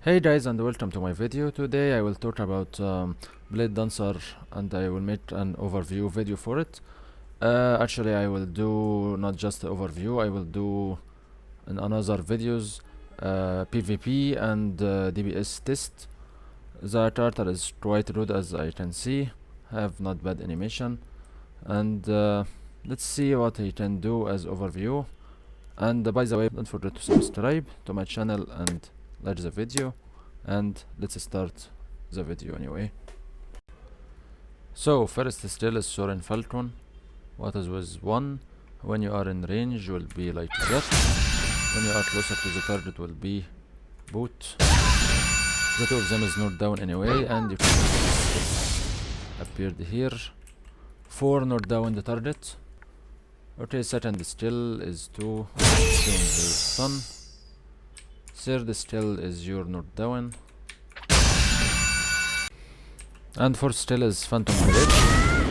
Hey guys, and welcome to my video. Today I will talk about Blade Dancer, and I will make an overview video for it. Actually, I will do not just overview, I will do in another videos PVP and DPS test. The character is quite good, as I can see, have not bad animation, and let's see what he can do as overview. And by the way, don't forget to subscribe to my channel and like the video, and let's start the video anyway. So first skill is Soaring Falcon. What is with 1? When you are in range will be like that. When you are closer to the target will be boot. The two of them is not down anyway, and you can see this appeared here. 4 not down the target. Okay, second skill is to change your stun. Third skill is your knockdown. And fourth skill is Phantom Blade.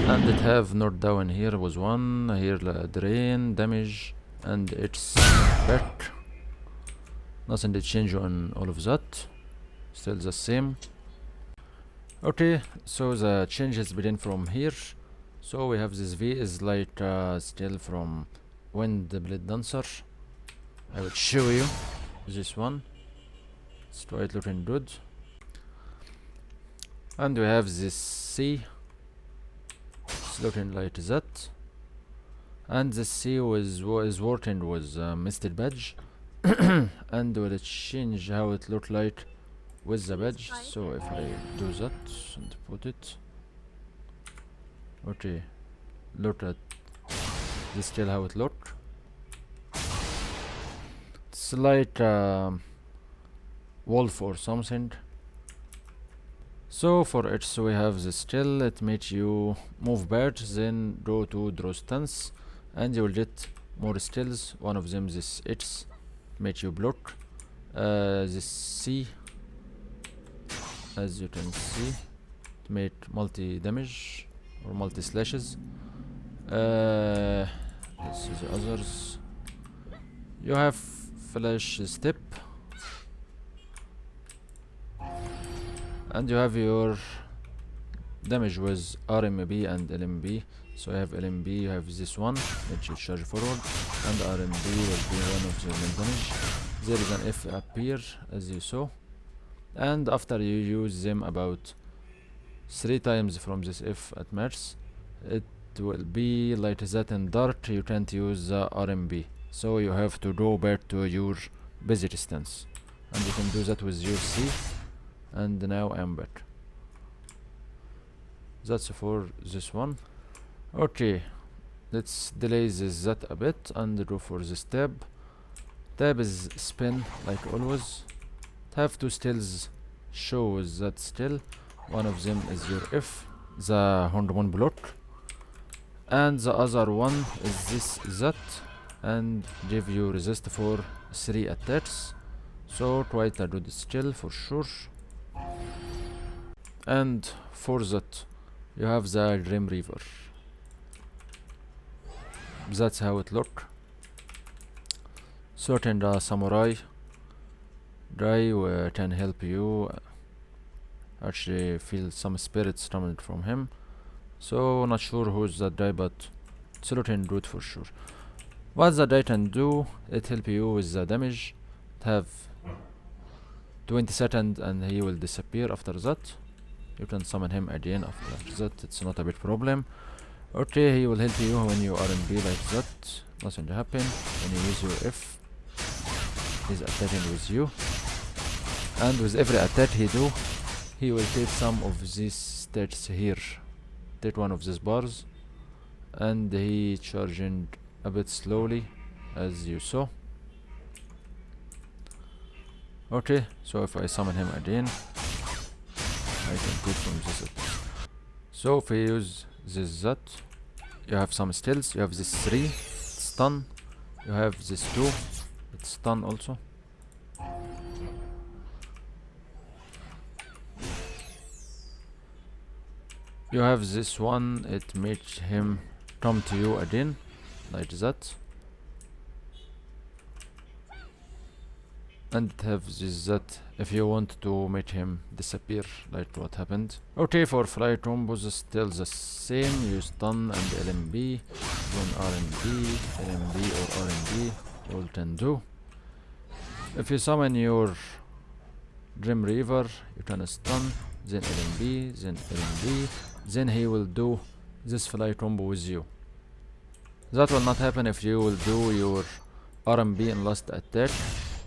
And it have knockdown here was 1, here drain, damage, and it's back. Nothing to change on all of that. Still the same. Okay, so the changes begin from here. So we have this V is like skill from Wind Blade Dancer. I will show you this one. It's quite looking good. And we have this C. It's looking like that. And the C is working with Misted Badge. And will change how it look like with the badge. So if I do that and put it, okay, look at this still how it look. It's like wolf or something. So for it, so we have the skill. It makes you move badge, then go to draw stance, and you will get more skills. One of them this X makes you block. This C, as you can see, it make multi damage or multi slashes. This is the others. You have flash step, and you have your damage with RMB and LMB. So you have LMB, you have this one which you charge forward, and RMB will be one of the main damage. There is an F appear as you saw, and after you use them about 3 times from this F at max, it will be like that in dart. You can't use the RMB, so you have to go back to your basic stance, and you can do that with your C. And now I am back. That's for this one. Okay, let's delay this that a bit and go for this tab. Tab is spin like always. Have 2 skills show with that skill. One of them is your F, the hormone block, and the other one is this that, and give you resist for 3 attacks. So quite a good skill for sure. And for that you have the Grim Reaver. That's how it look. Certain samurai guy can help you actually feel some spirits coming from him. So not sure who's that guy, but it's looking good for sure. What the guy can do, it help you with the damage. It have 20 seconds and he will disappear after that. You can summon him again after that, it's not a big problem. Okay, he will help you when you are in B like that. Nothing to happen. When you use your F, he's attacking with you, and with every attack he do, he will take some of these stats here. Take one of these bars, and he charging a bit slowly as you saw. Okay, so if I summon him again, I can take from this attack. So if you use this that, you have some skills. You have this 3 stun, you have this 2, it's stun also. You have this one, it makes him come to you again like that. and it has is that if you want to make him disappear, like what happened. Okay, for fly combos still the same. You stun and LMB, then RMB, LMB or RMB, all can do. If you summon your Grim Reaver, you can stun, then LMB, then LMB, then he will do this fly combo with you. That will not happen if you will do your RMB in last attack.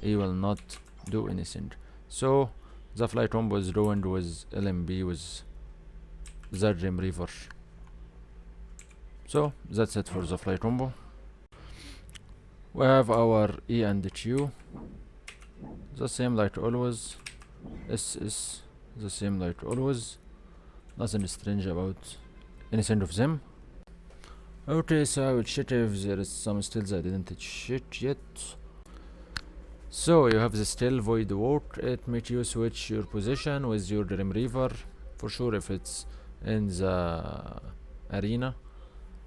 He will not do anything. So the fly combo is ruined with LMB with the Grim Reaver. So that's it for the fly combo. We have our E and Q, the same like always. S is the same like always. Nothing strange about anything of them. Okay, so I will check if there is some stills I didn't check yet. So you have the still Void Walk. It makes you switch your position with your Grim Reaver, for sure if it's in the arena,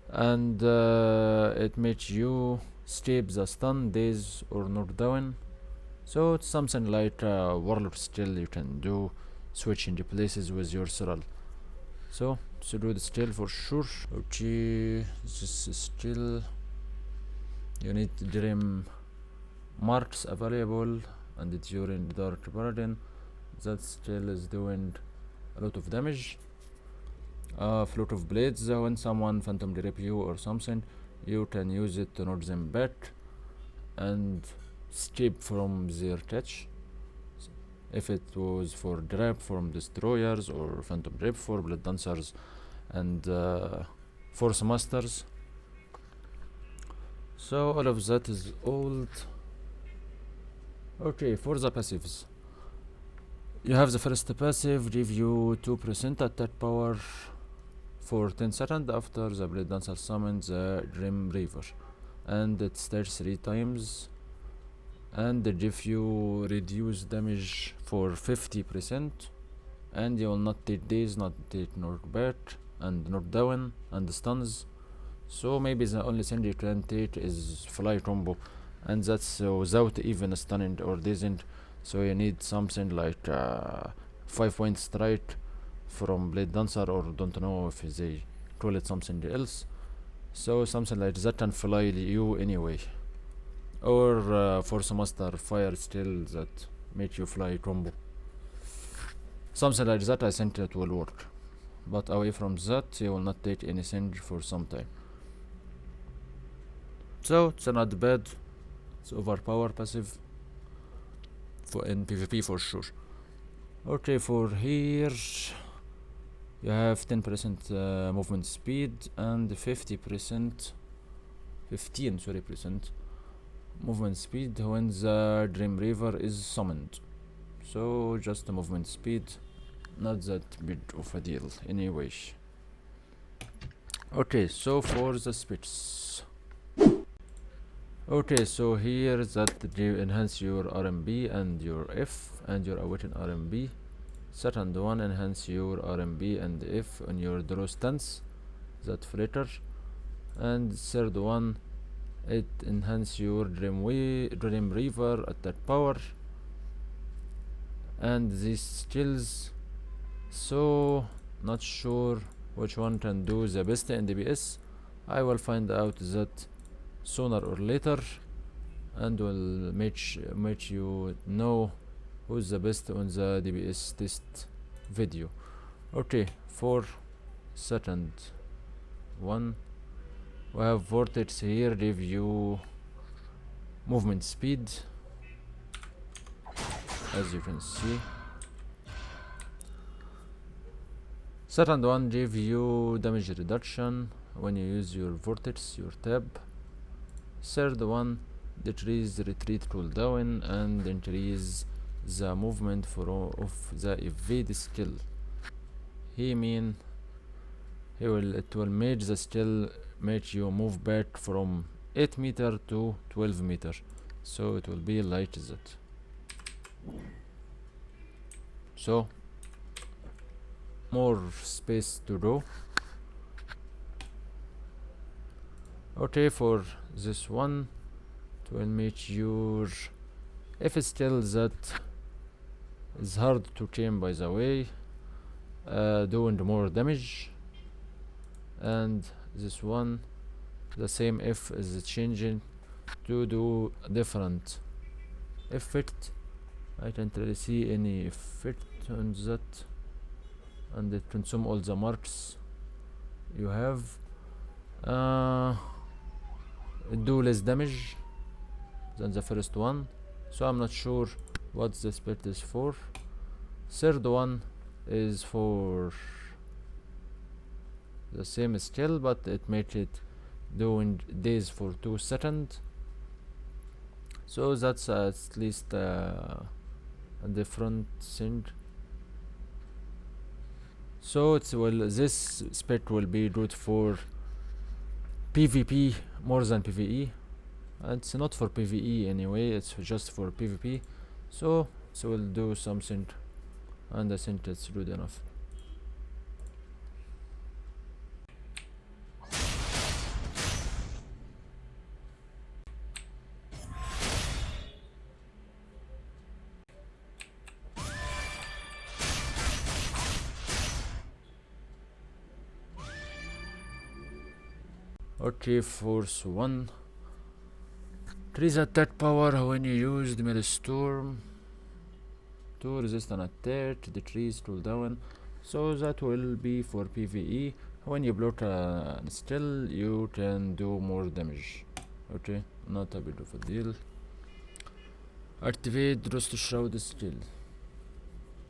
and it makes you skip the stun, daze or knockdown. So it's something like warlord still you can do, switching the places with your Thrall. So to do the still for sure. Okay, this is still you need Grim marks available, and it's during Dark Paladin. That still is doing a lot of damage. Float of blades, when someone phantom drip you or something, you can use it to knock them back and escape from their catch. If it was for drip from destroyers, or phantom drip for blood dancers and force masters. So all of that is old. Okay, for the passives, you have the first passive, give you 2% attack power for 10 seconds after the blade dancer summons the Grim Reaver, and it starts 3 times, and it gives you reduced damage for 50%, and you will not take daze, not take knockback and knockdown and stuns. So maybe the only thing you can take is fly combo, and that's without even stunning or dazing. So you need something like 5-point strike from blade dancer, or don't know if they call it something else. So something like that can fly you anyway, or force master fire still that make you fly combo. Something like that I think it will work, but away from that you will not take anything for some time. So it's not bad. It's overpower passive for in PvP for sure. Okay, for here you have 10% movement speed and 15% movement speed when the Grim Reaver is summoned. So just a movement speed, not that big of a deal anyway. Okay, so for the specs. Okay, so here that you enhance your RMB and your F and your awaiting RMB. Second one, enhance your RMB and F on your draw stance, that flicker. And third one, it enhance your Grim Reaver attack power and these skills. So not sure which one can do the best in DPS. I will find out that sooner or later, and will make you know who's the best on the DPS test video. Okay, for second one, we have vortex here, give you movement speed, as you can see. Second one give you damage reduction when you use your vortex, your tab. Third one, decrease retreat cooldown and increase the movement of the evade skill. It will make the skill make you move back from 8 meter to 12 meter, so it will be like that. So more space to go. Okay, for this one, it will make your If it's still that is hard to change, by the way, doing more damage. And this one the same, if is changing to do different effect. I can't really see any effect on that, and it consume all the marks you have. Do less damage than the first one, so I'm not sure what this bit is for. Third one is for the same skill, but it makes it doing days for 2 seconds, so that's at least a different thing. So it's this spec will be good for PvP more than PvE. It's not for PvE anyway, it's just for PvP, so we'll do something, and I think it's good enough. Okay, force 1. Increase attack power when you use the Maelstrom to resist an attack, decrease cooldown. So that will be for PvE. When you block a skill, you can do more damage. Okay, not a bit of a deal. Activate Rust Shroud skill.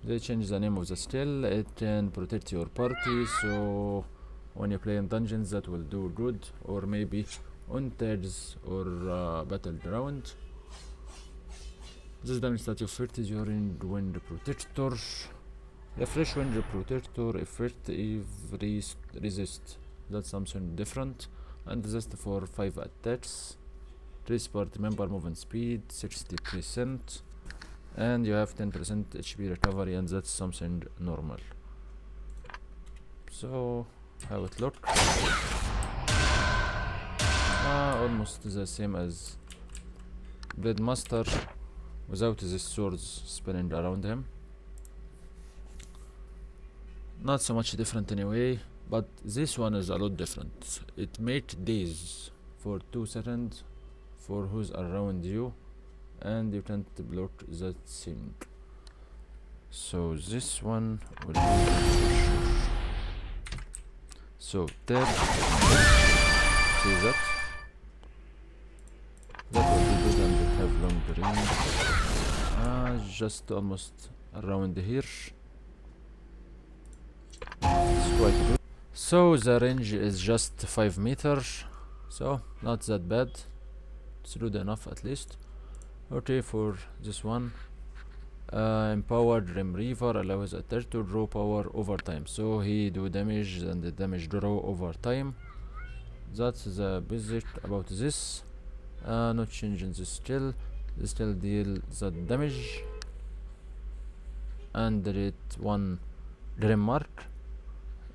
They change the name of the skill. It can protect your party, so when you play in dungeons that will do good, or maybe on tags or battleground. This damage that you felt during Wind Protector. Refresh Wind Protector effect if resist. That's something different. And resist for 5 attacks. Increase party member movement speed 60%. And you have 10% HP recovery, and that's something normal. So how it look? Almost the same as Blade Master without these swords spinning around him. Not so much different anyway, but this one is a lot different. It makes days for 2 seconds for who's around you, and you can't block that thing. So this one will be so tab. See that? That will be good, and it have long range. Just almost around here. It's quite good. So the range is just 5 meters, so not that bad. It's good enough at least. Okay, for this one, empowered Grim Reaver allows attack to draw power over time, so he do damage and the damage draw over time. That's the basic about this. Not changing the skill. The skill deal that damage and rate 1 Grim Mark.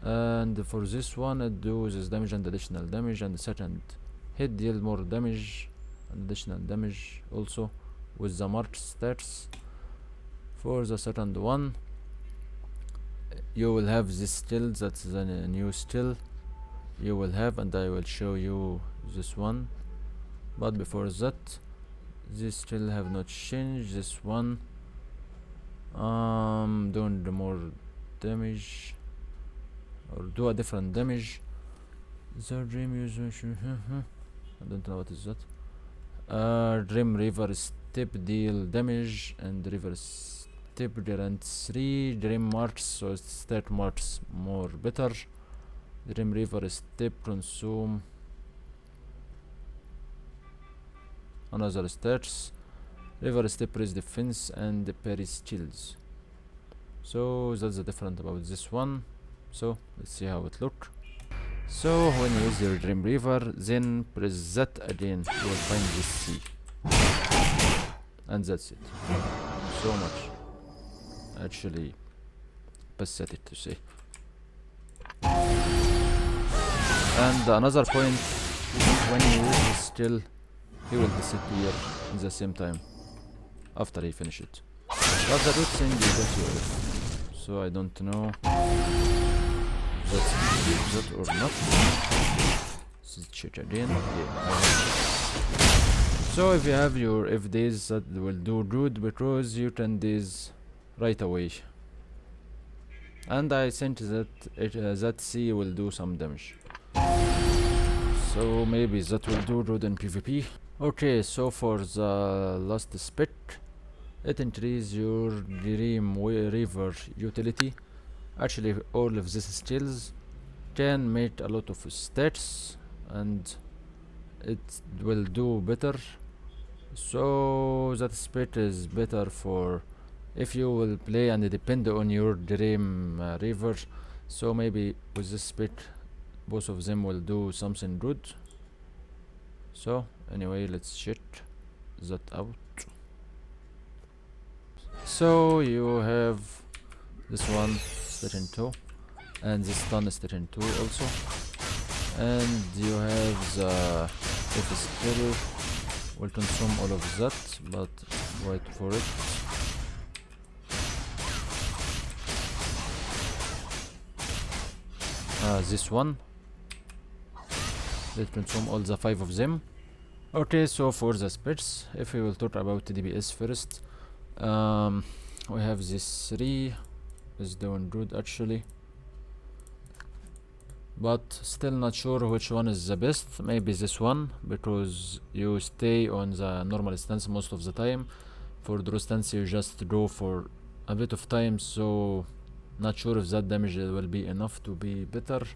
And for this one, it does this damage and additional damage, and the second hit deal more damage and additional damage also with the mark stats. For the second one, you will have this skill, that's the new skill you will have, and I will show you this one. But before that, this skill have not changed. This one doing the more damage, or do a different damage. The dream user I don't know what is that. Dream River Step deal damage, and River Step grant 3 Dream Marks, so it's stat marks more better. Dream River Step consume another stats. River Step raise defense and parry skills. So that's the different about this one. So let's see how it look. So when you use your Dream River, then press that again, you will find this C, and that's it. So much, actually pathetic to say. And another point, when you use this skill, he will disappear in the same time. after he finish it. But the root thing you get your F. So I don't know if that's that or not. Let's check again. Yeah, so if you have your F days, that will do good because you can days right away. And I think that that C will do some damage. So maybe that will do good in PvP. Okay, so for the last spec, it increases your Dream River utility. Actually, all of these skills can make a lot of stats and it will do better. So that spec is better for if you will play and depend on your Dream River. So maybe with this spec both of them will do something good. So anyway, let's check that out. So you have this one station 2 and this stun station 2 also, and you have the if skill will consume all of that, but wait for it. This one, let's consume all the 5 of them. Okay, so for the specs, if we will talk about DPS first, we have this 3 is doing good actually, but still not sure which one is the best. Maybe this one, because you stay on the normal stance most of the time. For draw stance you just go for a bit of time, so not sure if that damage will be enough to be better.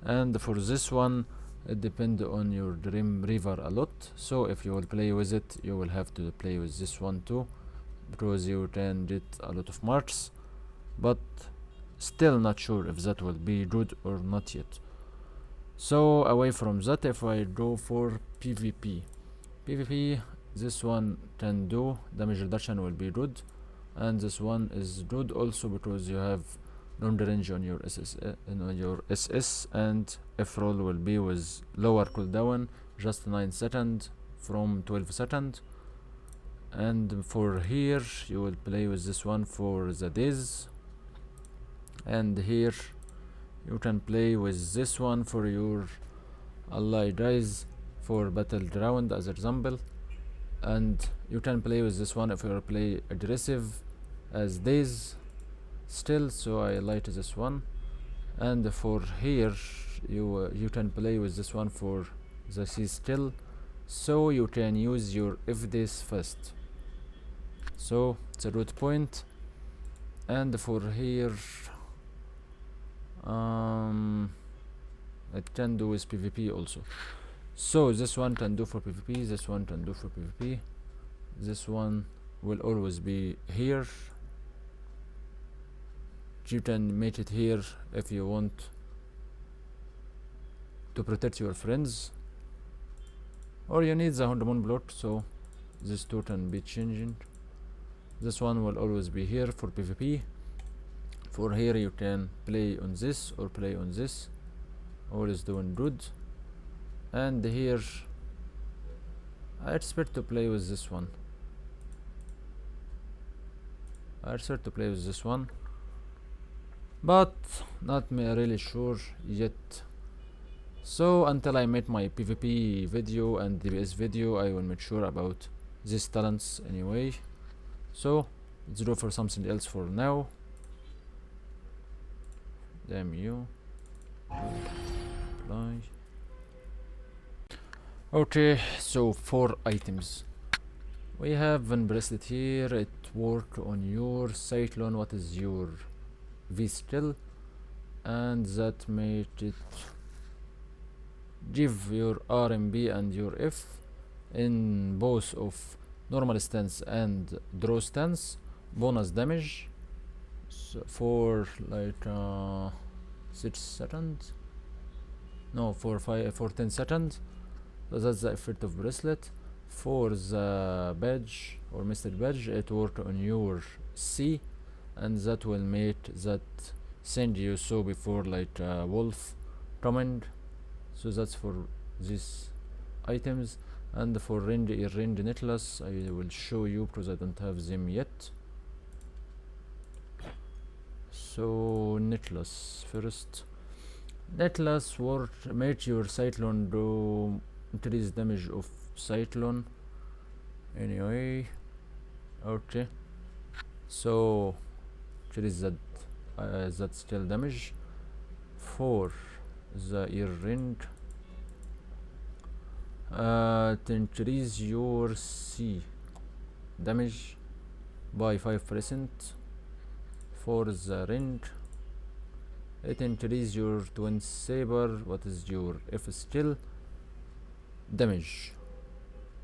And for this one, it depends on your Dream River a lot, so if you will play with it you will have to play with this one too, because you can get a lot of marks, but still not sure if that will be good or not yet. So away from that, if I go for PvP, this one can do damage reduction will be good, and this one is good also because you have long range on your SS, and F roll will be with lower cooldown, just 9 seconds from 12 seconds. And for here you will play with this one for the days, and here you can play with this one for your ally guys for battleground as example, and you can play with this one if you play aggressive as days still, so I like this one. And for here you can play with this one for the C skill, so you can use your F days first, so it's a good point. And for here it can do with PvP also, so this one can do for PvP, this one can do for PvP, this one will always be here. You can make it here if you want to protect your friends, or you need the hormone block, so this two can be changing. This one will always be here for PvP. For here you can play on this or play on this, all is doing good. And here I expect to play with this one, but not really sure yet. So until I make my PvP video and DPS video, I will make sure about these talents anyway. So let's go for something else for now. Damn you. Apply. Okay, so 4 items. We have one bracelet here. It work on your cyclone. What is your V skill, and that make it give your RMB and your F in both of normal stance and draw stance bonus damage, so for like 6 seconds, no, for 10 seconds. So that's the effect of bracelet. For the badge or mystic badge, it work on your C, and that will make that thing you saw before, like wolf coming. So that's for these items. And for range netless, I will show you because I don't have them yet. So netless first. Netless work make your cyclone do increase damage of cyclone. Anyway, okay. So increase that still damage. For the ear ring, to increase your C damage by 5%. For the ring, it increase your twin saber, what is your F skill damage.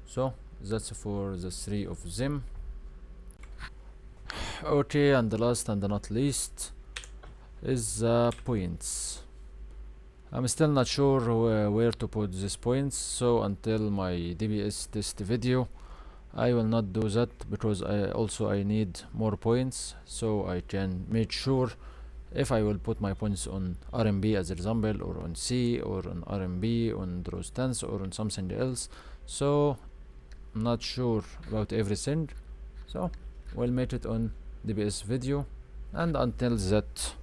So that's for the 3 of them. Okay, and the last and not least is the points. I'm still not sure where to put these points, so until my DPS test video I will not do that, because I need more points so I can make sure if I will put my points on RMB as example, or on C, or on RMB, on draw stance, or on something else. So I'm not sure about everything, so we'll make it on DPS video. And until that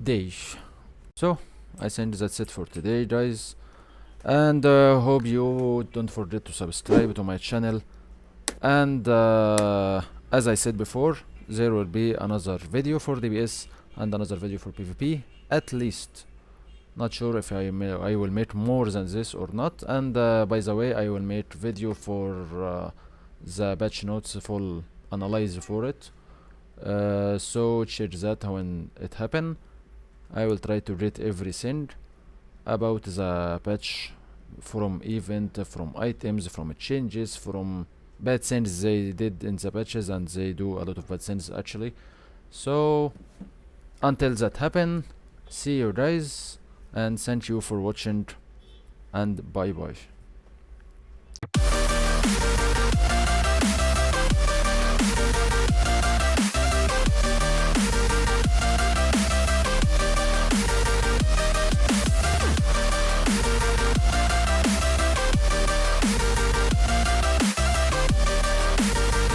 day, so I think that's it for today, guys, and hope you don't forget to subscribe to my channel. And as I said before, there will be another video for DPS and another video for PvP, at least. Not sure if I will make more than this or not. And by the way, I will make video for the patch notes, full analyze for it, so check that when it happen. I will try to read everything about the patch, from event, from items, from changes, from bad things they did in the patches, and they do a lot of bad things actually. So until that happen, see you guys, and thank you for watching, and bye bye.